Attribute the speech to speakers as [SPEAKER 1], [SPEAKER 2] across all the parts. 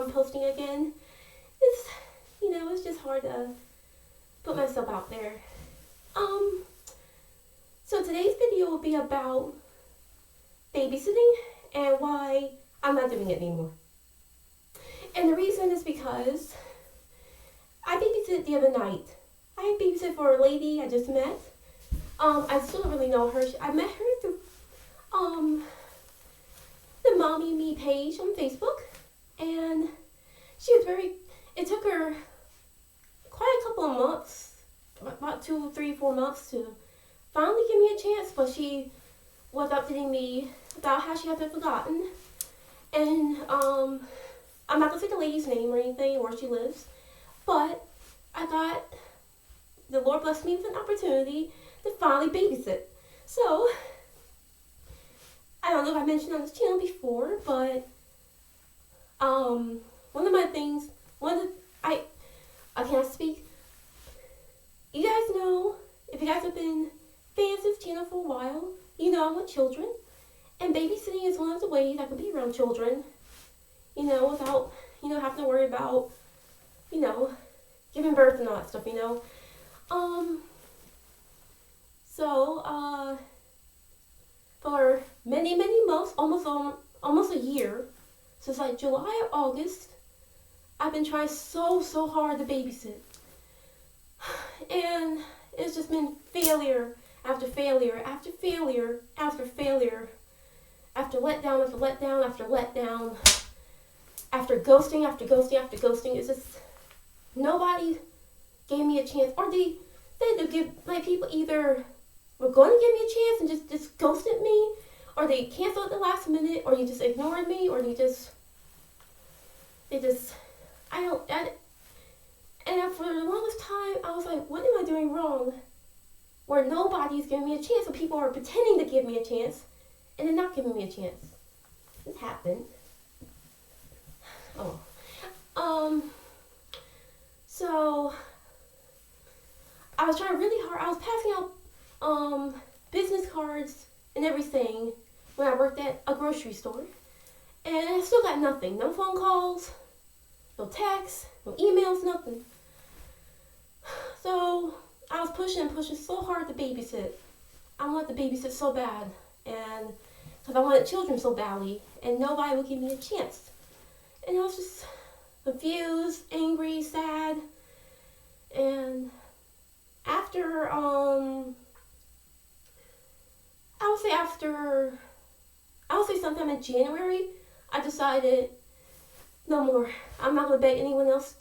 [SPEAKER 1] posting again. It's, it's just hard to put myself out there. So today's video will be about babysitting and why I'm not doing it anymore. And the reason is because I babysat the other night. I babysat for a lady I just met. I still don't really know her. I met her through the Mommy and Me page on Facebook, and she was it took her quite a couple of months, about 2, 3, 4 months to finally give me a chance, but she was updating me about how she had been forgotten. And I'm not gonna say the lady's name or anything or where she lives, but the Lord blessed me with an opportunity to finally babysit. So I don't know if I mentioned on this channel before, but I can't speak. You guys know, if you guys have been fans of this channel for a while, you know I'm with children, and babysitting is one of the ways I can be around children, without, having to worry about, giving birth and all that stuff, So, for many, many months, almost a year, since like July or August, I've been trying so hard to babysit. And it's just been failure after failure after failure after failure, after letdown after letdown after letdown, after ghosting after ghosting after ghosting. It's just, nobody gave me a chance, or they give, like, people either were going to give me a chance and just ghosted me, or they canceled at the last minute, or you just ignored me, or and for the longest time, I was like, what am I doing wrong? Where nobody's giving me a chance, so people are pretending to give me a chance, and they're not giving me a chance. This happened. So I was trying really hard. I was passing out business cards and everything when I worked at a grocery store, and I still got nothing. No phone calls, no texts, no emails, nothing. So I was pushing so hard to babysit. I wanted to babysit so bad, and because I wanted children so badly, and nobody would give me a chance. And I was just confused, angry, sad. And after, I would say sometime in January, I decided, no more. I'm not going to beg anyone else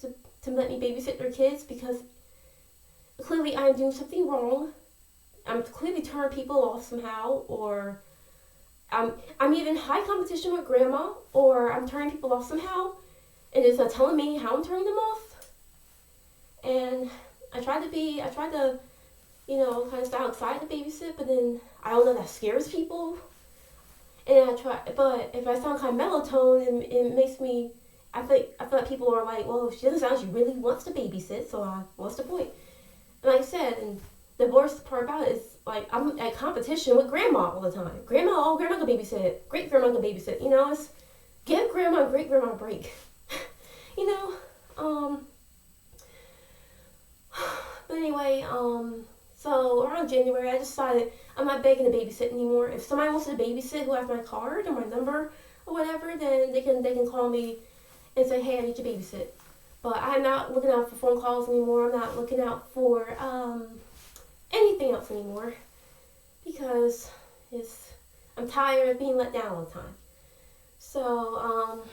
[SPEAKER 1] to let me babysit their kids, because clearly I am doing something wrong. I'm clearly turning people off somehow, or I'm even high competition with grandma, or I'm turning people off somehow, and it's not telling me how I'm turning them off. And I tried to, kind of stay outside to babysit, but then I don't know, that scares people. And but if I sound kind of monotone, it makes me, I feel like people are like, well, she doesn't sound like she really wants to babysit, so what's the point? And like I said, and the worst part about it is, like, I'm at competition with grandma all the time. Grandma can babysit. Great grandma can babysit. It's give grandma and great grandma a break. But anyway, so around January, I decided I'm not begging to babysit anymore. If somebody wants to babysit who has my card or my number or whatever, then they can call me and say, hey, I need to babysit. But I'm not looking out for phone calls anymore. I'm not looking out for anything else anymore, because I'm tired of being let down all the time. So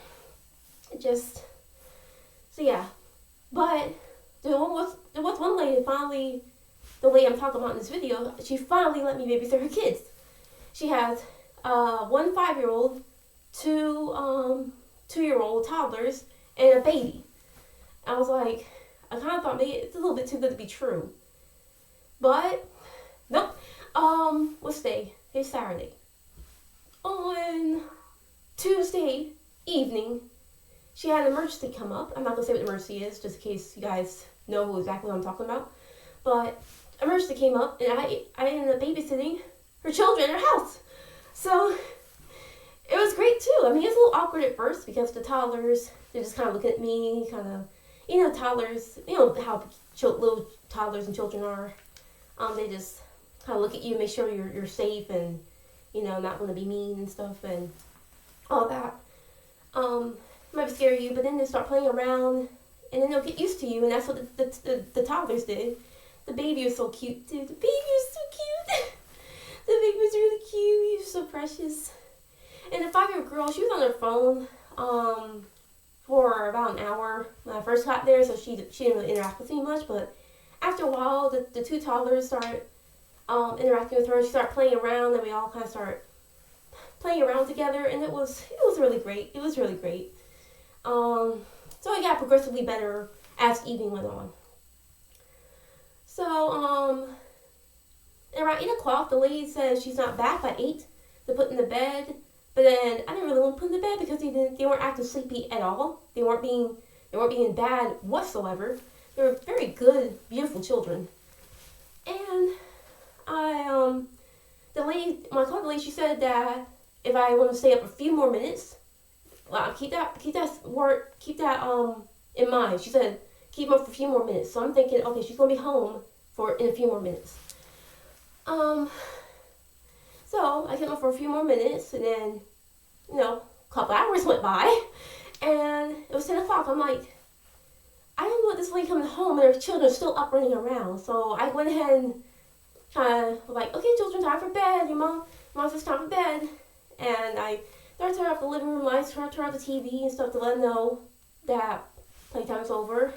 [SPEAKER 1] yeah. But there was one lady finally, the lady I'm talking about in this video, she finally let me babysit her kids. She has one 5-year-old, two 2-year-old toddlers, and a baby. I was like, I kind of thought maybe it's a little bit too good to be true. But, nope. What's day? It's Saturday. On Tuesday evening, she had an emergency come up. I'm not going to say what the emergency is, just in case you guys know exactly what I'm talking about. But, emergency came up, and I ended up babysitting her children at her house. So, It was great too. I mean, it was a little awkward at first because the toddlers, they're just kind of looking at me, kind of, toddlers, how little toddlers and children are. They just kind of look at you, make sure you're safe and, not going to be mean and stuff and all that. Might scare you, but then they start playing around and then they'll get used to you, and that's what the toddlers did. The baby was so cute too. The baby was so cute. The baby was really cute. He was so precious. And the 5-year-old girl, she was on her phone for about an hour when I first got there, so she didn't really interact with me much. But after a while, the 2 toddlers started interacting with her. She started playing around, and we all kind of started playing around together, and it was really great. It was really great. So it got progressively better as the evening went on. So around 8 o'clock, the lady says she's not back by 8 to put in the bed. But then I didn't really want to put in the bed because they weren't acting sleepy at all. They weren't being bad whatsoever. They were very good, beautiful children. And I called the lady, she said that if I want to stay up a few more minutes, keep that in mind. She said keep up for a few more minutes. So I'm thinking, okay, she's gonna be home in a few more minutes. So I came up for a few more minutes, and then, a couple hours went by, and it was 10 o'clock. I'm like, I don't want this lady coming home and her children are still up running around. So I went ahead and kind of was like, okay, children, time for bed. Your mom says time for bed. And I started turning off the living room lights, turn off the TV and stuff to let them know that playtime's over.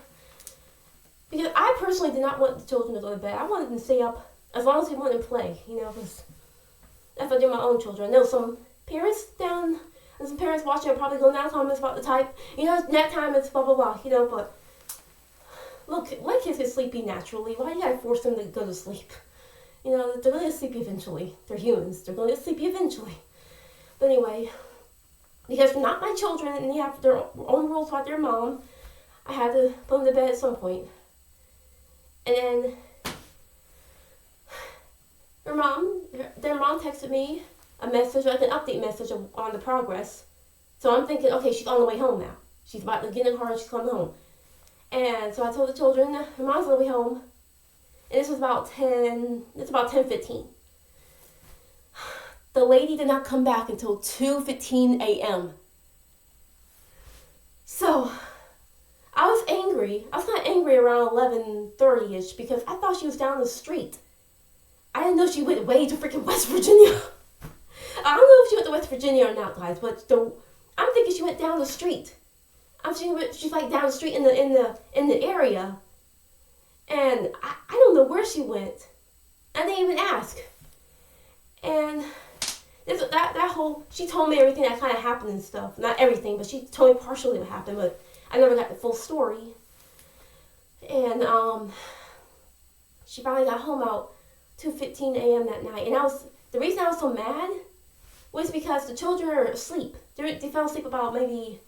[SPEAKER 1] Because I personally did not want the children to go to bed. I wanted them to stay up as long as they wanted to play, because that's what I do with my own children. I know some parents watching are probably going down comments about the type, it's nap time, it's blah, blah, blah, but look, let kids get sleepy naturally. Why do you gotta force them to go to sleep? They're gonna get sleepy eventually. They're humans. They're gonna get sleepy eventually. But anyway, because they're not my children and they have their own rules about their mom, I had to put them to bed at some point. And then their mom texted me a message, like an update message on the progress. So I'm thinking, okay, she's on the way home now. She's about to get in the car and she's coming home. And so I told the children, her mom's on the way home. And this was about 10:15. The lady did not come back until 2:15 a.m. So I was angry. I was kind of angry around 11:30ish because I thought she was down the street. I didn't know she went way to freaking West Virginia. I don't know if she went to West Virginia or not, guys, but I'm thinking she went down the street. She's like down the street in the area, and I don't know where she went. I didn't even ask. And she told me everything that kind of happened and stuff. Not everything, but she told me partially what happened, but I never got the full story. And she finally got home about 2:15 a.m. that night, and the reason I was so mad was because the children are asleep. They fell asleep about maybe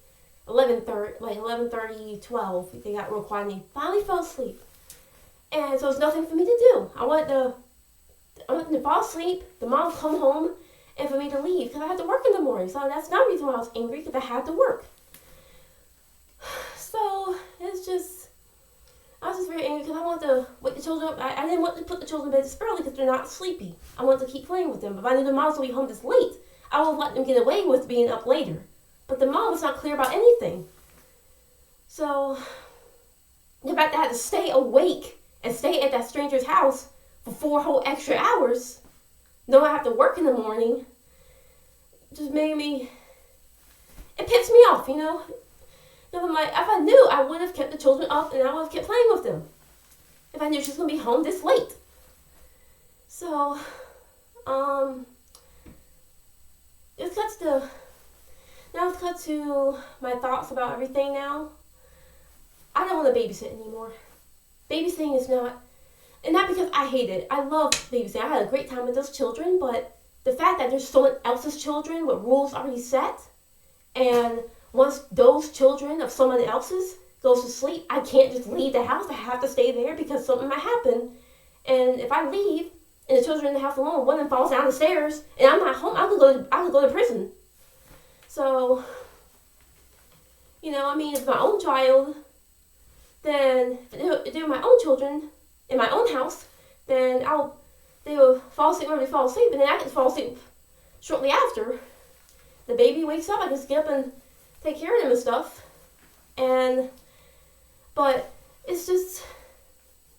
[SPEAKER 1] 11:30, 12. They got real quiet and they finally fell asleep. And so there's nothing for me to do. I wanted them to fall asleep, the mom come home, and for me to leave because I had to work in the morning. So that's not the reason why I was angry, because I had to work. So I was just very angry because I wanted to wake the children up. I didn't want to put the children in bed this early because they're not sleepy. I wanted to keep playing with them. But if I knew the moms would be home this late, I would let them get away with being up later. But the mom was not clear about anything. So the fact that I had to stay awake and stay at that stranger's house for 4 whole extra hours, knowing I have to work in the morning, just made me, it pissed me off, And I'm like, if I knew, I would have kept the children up and I would have kept playing with them. If I knew she was going to be home this late. So, let's cut to my thoughts about everything now. I don't want to babysit anymore. Babysitting is not, and not because I hate it. I love babysitting. I had a great time with those children, but the fact that there's someone else's children with rules already set, and once those children of someone else's goes to sleep, I can't just leave the house. I have to stay there because something might happen. And if I leave and the children are in the house alone, one of them falls down the stairs and I'm not home, I could go to prison. So, I mean, if my own child, then if they're my own children in my own house, then they will fall asleep when they fall asleep, and then I can fall asleep shortly after. The baby wakes up, I just get up and take care of them and stuff. But it's just,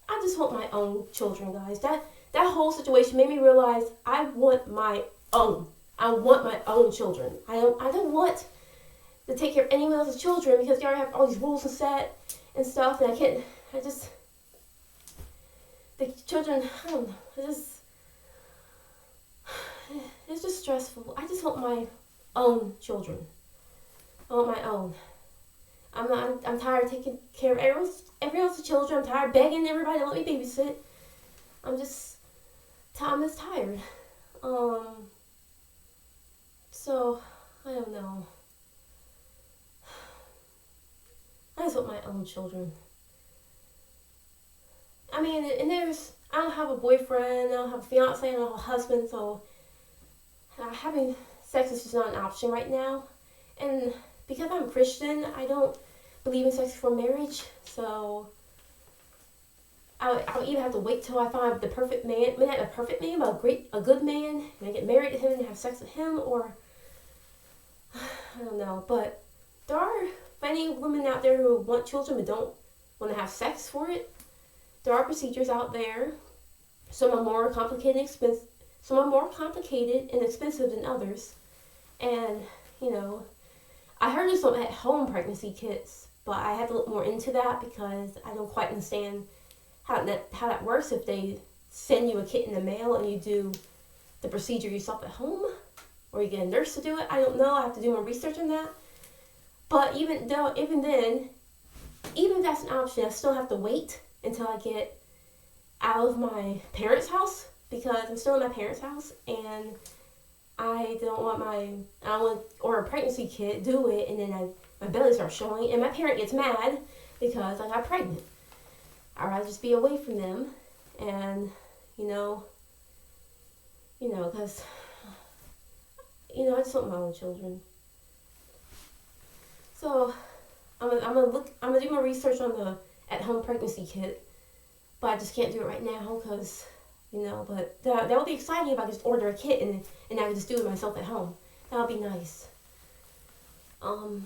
[SPEAKER 1] I just want my own children, guys. That whole situation made me realize I want my own. I want my own children. I don't want to take care of anyone else's children because they already have all these rules and set and stuff, and the children, I don't know, it's just stressful. I just want my own children. I want my own. I'm tired of taking care of everyone else's children. I'm tired of begging everybody to let me babysit. I'm just tired. So, I don't know. I just want my own children. I mean, and I don't have a boyfriend, I don't have a fiance, I don't have a husband, so having sex is just not an option right now. And because I'm Christian, I don't believe in sex before marriage, so I'll either have to wait till I find the perfect man, maybe not a perfect man, but a good man, and I get married to him and have sex with him, or I don't know. But there are many women out there who want children but don't want to have sex for it. There are procedures out there. Some are more complicated and expensive. Some are more complicated and expensive than others. And I heard of some at-home pregnancy kits, but I have to look more into that because I don't quite understand how that works. If they send you a kit in the mail and you do the procedure yourself at home, or you get a nurse to do it, I don't know. I have to do more research on that. But even then, even if that's an option, I still have to wait until I get out of my parents' house, because I'm still in my parents' house, and I want or a pregnancy kit, do it, and then my belly starts showing, and my parent gets mad because I got pregnant. I'd rather just be away from them, and because I just want my own children. So I'm gonna do my research on the at-home pregnancy kit, but I just can't do it right now because but that would be exciting if I could just order a kit and I could just do it myself at home. That would be nice. We'll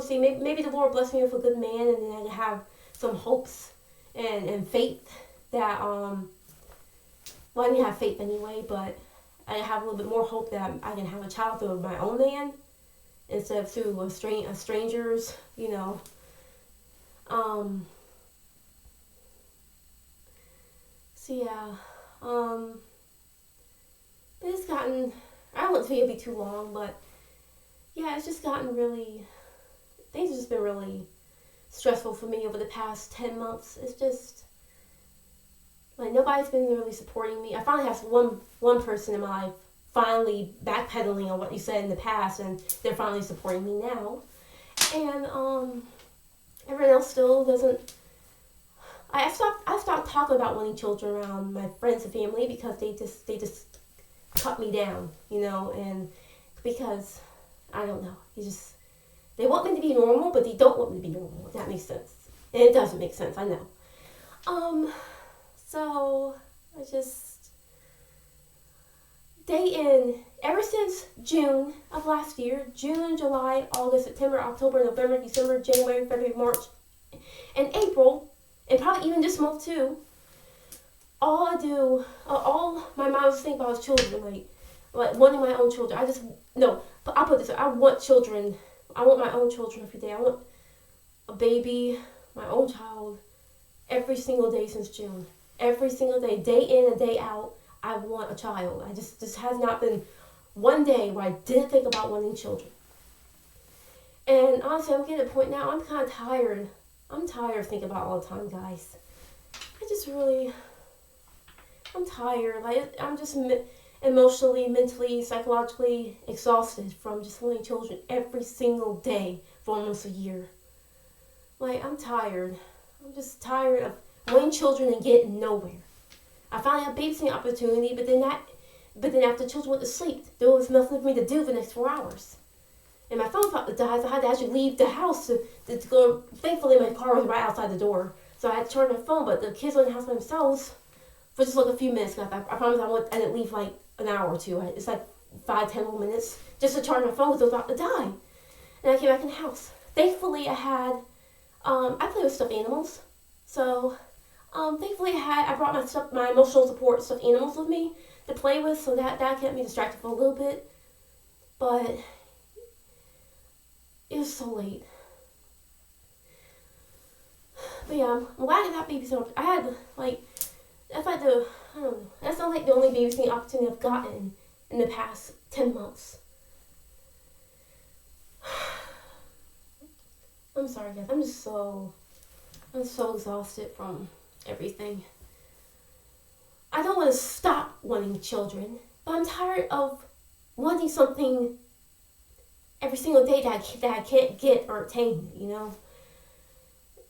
[SPEAKER 1] see. Maybe the Lord bless me with a good man, and then I can have some hopes and faith that I didn't have faith anyway, but I have a little bit more hope that I can have a child through my own man instead of through a stranger's. So yeah, it's gotten, I don't want it to be too long, but yeah, it's just gotten things have just been really stressful for me over the past 10 months. It's just, like, nobody's been really supporting me. I finally have one person in my life finally backpedaling on what you said in the past, and they're finally supporting me now. And everyone else still doesn't. I stopped talking about wanting children around my friends and family because they just cut me down, and because I don't know, they want me to be normal, but they don't want me to be normal. If that makes sense, and it doesn't make sense, I know. So I just ever since June of last year, June, July, August, September, October, November, December, January, February, March, and April. And probably even this month too, all my mind was thinking about was children, like wanting my own children. I'll put this, I want children. I want my own children every day. I want a baby, my own child, every single day since June. Every single day in and day out, I want a child. This has not been one day where I didn't think about wanting children. And honestly, I'm getting to the point now, I'm kind of tired. I'm tired of thinking about it all the time, guys. I'm tired. I'm just emotionally, mentally, psychologically exhausted from just wanting children every single day for almost a year. I'm tired. I'm just tired of wanting children and getting nowhere. I finally have a babysitting opportunity, but then But then after the children went to sleep, there was nothing for me to do the next 4 hours. And my phone was about to die, so I had to actually leave the house to go. Thankfully, my car was right outside the door, so I had to charge my phone. But the kids were in the house by themselves for just like a few minutes. I promise I didn't leave like an hour or two. It's like 5-10 more minutes just to charge my phone because I was about to die. And I came back in the house. Thankfully, I had I play with stuffed animals, so thankfully I brought my emotional support stuffed animals with me to play with, so that kept me distracted for a little bit. But it was so late. But yeah, I'm glad I got babysitter. I had that's like I don't know. That's not like the only babysitting opportunity I've gotten in the past 10 months. I'm sorry, guys. I'm so exhausted from everything. I don't want to stop wanting children, but I'm tired of wanting something every single day that I can't get or obtain, you know?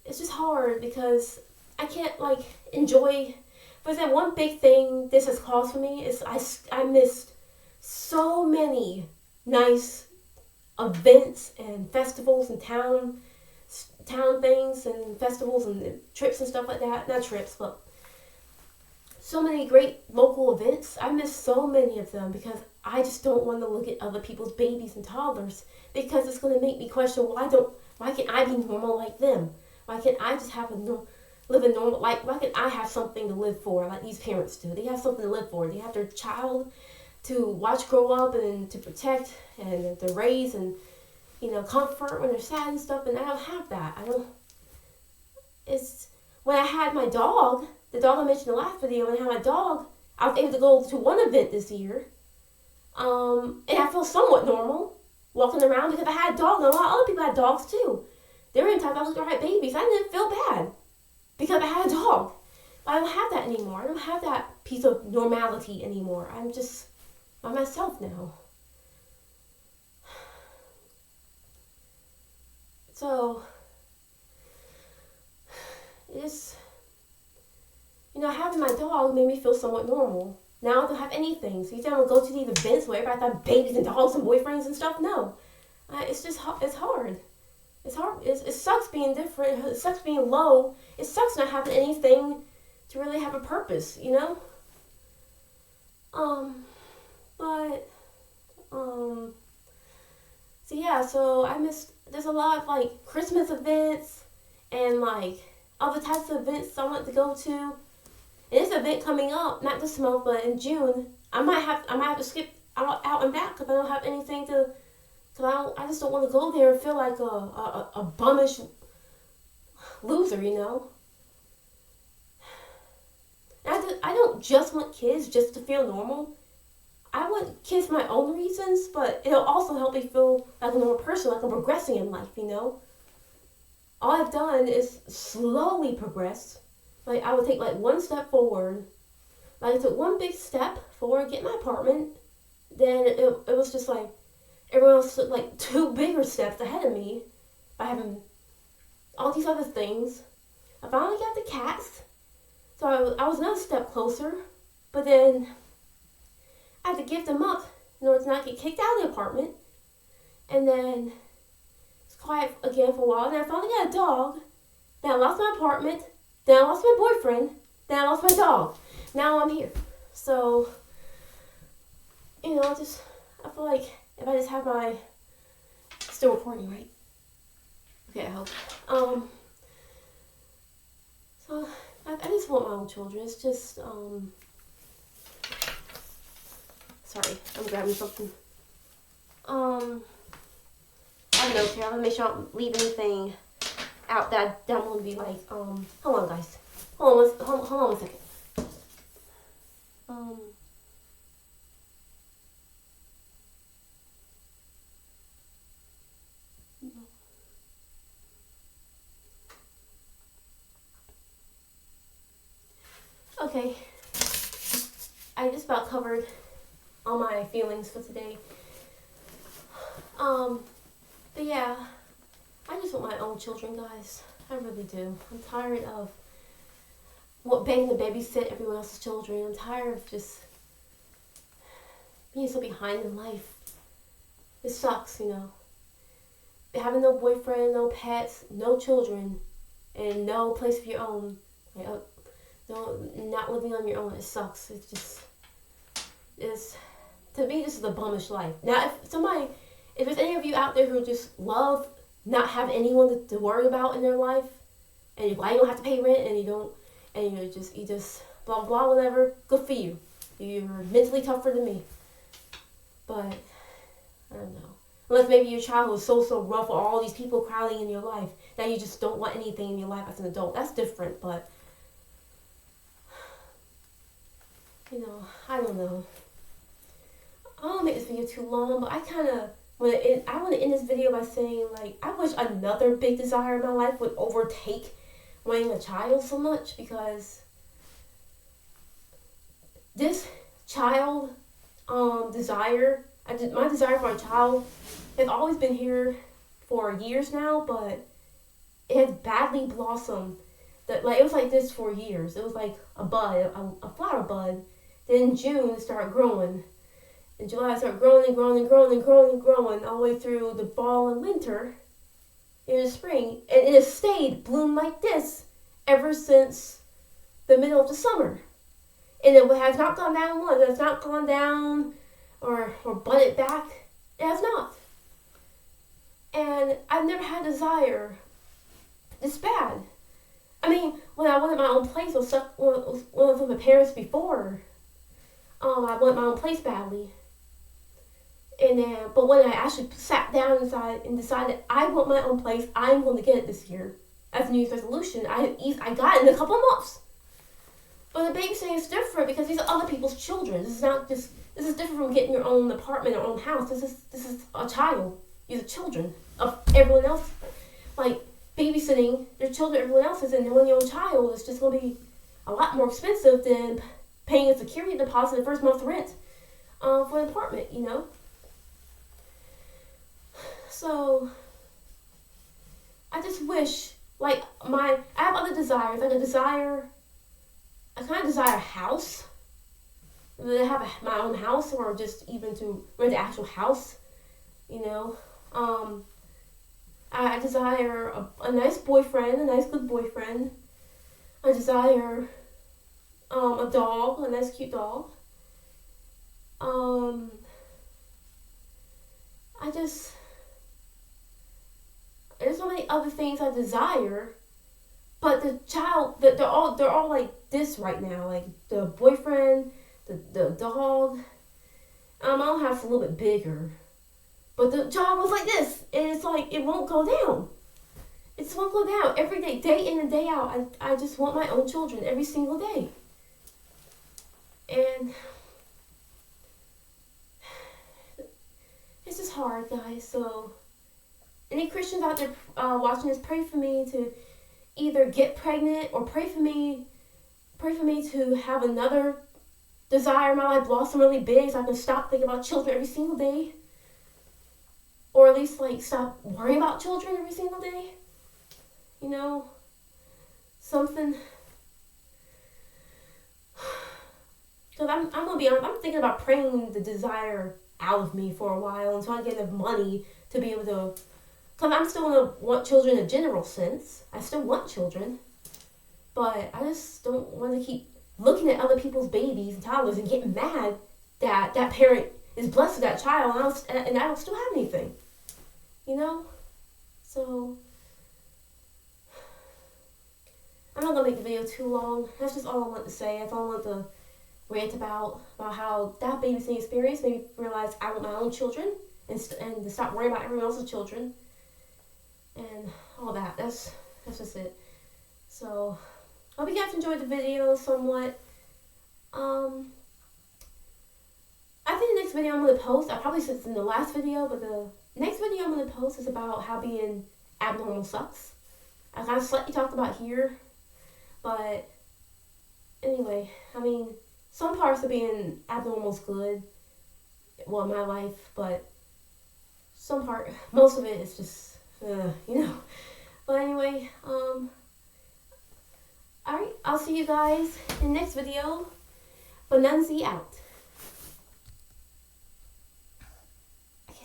[SPEAKER 1] It's just hard because I can't, enjoy. But then one big thing this has caused for me is I missed so many nice events and festivals and town things and festivals and trips and stuff like that. Not trips, but so many great local events. I miss so many of them because I just don't want to look at other people's babies and toddlers because it's going to make me question, why can't I be normal like them? Why can't I just live a normal life? Why can't I have something to live for like these parents do? They have something to live for. They have their child to watch grow up and to protect and to raise and, comfort when they're sad and stuff, and I don't have that. When I had my dog, the dog I mentioned in the last video, when I had my dog, I was able to go to one event this year, and I feel somewhat normal walking around because I had a dog, and a lot of other people had dogs too. There were times I looked at babies, I didn't feel bad because I had a dog. But I don't have that anymore. I don't have that piece of normality anymore. I'm just by myself now. So, having my dog made me feel somewhat normal. Now I don't have anything. So you think I'm going to go to these events where everybody got babies and dogs and boyfriends and stuff? No. It's hard. It's hard. It sucks being different. It sucks being low. It sucks not having anything to really have a purpose, So I missed, there's a lot of Christmas events and other types of events I want to go to. And this event coming up, not this month, but in June, I might have to skip out and back because I don't have anything to, I just don't want to go there and feel like a bummish loser, I don't just want kids just to feel normal. I want kids for my own reasons, but it'll also help me feel like a normal person, like I'm progressing in life, All I've done is slowly progress. I would take one step forward. I took one big step forward, get my apartment. Then it was just everyone else took 2 bigger steps ahead of me by having all these other things. I finally got the cats. So I was another step closer, but then I had to give them up in order to not get kicked out of the apartment. And then it's quiet again for a while. And I finally got a dog. Then I lost my apartment. Then I lost my boyfriend. Then I lost my dog. Now I'm here. So, I feel like if I just have my, still recording, right? Okay, I hope. So I just want my own children. It's just, sorry, I'm grabbing something. I don't know, okay, I'm gonna make sure I don't leave anything out that I'm gonna be hold on, guys. Hold on one second. Okay, I just about covered all my feelings for today. But yeah, I just want my own children, guys. I really do. I'm tired of begging to babysit everyone else's children. I'm tired of just being so behind in life. It sucks, you know. Having no boyfriend, no pets, no children, and no place of your own. Like, no, not living on your own. It sucks. It's to me, this is a bummish life. Now, if there's any of you out there who just love not having anyone to worry about in their life, and you don't have to pay rent, and you just blah blah whatever, good for you. You're mentally tougher than me. But I don't know. Unless maybe your childhood was so rough with all these people crowding in your life that you just don't want anything in your life as an adult. That's different, but I don't know. I don't want to make this video too long, but I want to end this video by saying, like, I wish another big desire in my life would overtake wanting a child so much, because this child desire, my desire for a child has always been here for years now, but it has badly blossomed. It was like this for years. It was like a bud, a flower bud. Then in June it started growing. In July it started growing and growing and growing and growing and growing all the way through the fall and winter, in the spring, and it has stayed bloomed like this ever since the middle of the summer. And it has not gone down once. It has not gone down or budded back. It has not. And I've never had desire this bad. I mean, when I wanted my own place, when I was with my parents before, I wanted my own place badly. But when I actually sat down and decided I want my own place, I'm going to get it this year as a New Year's resolution. I got it in a couple of months. But the babysitting is different because these are other people's children. This is different from getting your own apartment or own house. This is a child. These are children of everyone else. Like, babysitting their children, everyone else's, and knowing your own child is just going to be a lot more expensive than paying a security deposit the first month's rent for an apartment, you know? So, I just wish, like, I have other desires. I kind of desire a house. To have my own house, or just even to rent an actual house, you know? I desire a nice boyfriend, a nice good boyfriend. I desire a dog, a nice cute dog. There's so many other things I desire, but the child, they're all like this right now. Like the boyfriend, the dog. My own house is a little bit bigger, but the job was like this, and it's like it won't go down. It just won't go down every day in and day out. I just want my own children every single day, and it's just hard, guys. So, any Christians out there watching this, pray for me to either get pregnant, or pray for me to have another desire in my life blossom really big so I can stop thinking about children every single day. Or at least, like, stop worrying about children every single day. You know? Something. Because I'm going to be honest, I'm thinking about praying the desire out of me for a while until I get enough money to be able to. Because I'm still going to want children in a general sense. I still want children. But I just don't want to keep looking at other people's babies and toddlers and getting mad that that parent is blessed with that child and I don't still have anything. You know? So, I'm not going to make the video too long. That's just all I want to say. That's all I want to rant about how that babysitting experience made me realize I want my own children and to stop worrying about everyone else's children. And all that. That's just it. So, I hope you guys enjoyed the video somewhat. I think the next video I'm going to post, I probably said this in the last video, but the next video I'm going to post is about how being abnormal sucks. I kind of slightly talked about here, but anyway, I mean, some parts of being abnormal is good, well, in my life, but most of it is just, you know. But anyway, alright, I'll see you guys in the next video. Bonanzi out.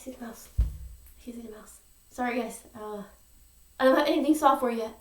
[SPEAKER 1] see the mouse. I see the mouse. Sorry, guys. I don't have anything software yet.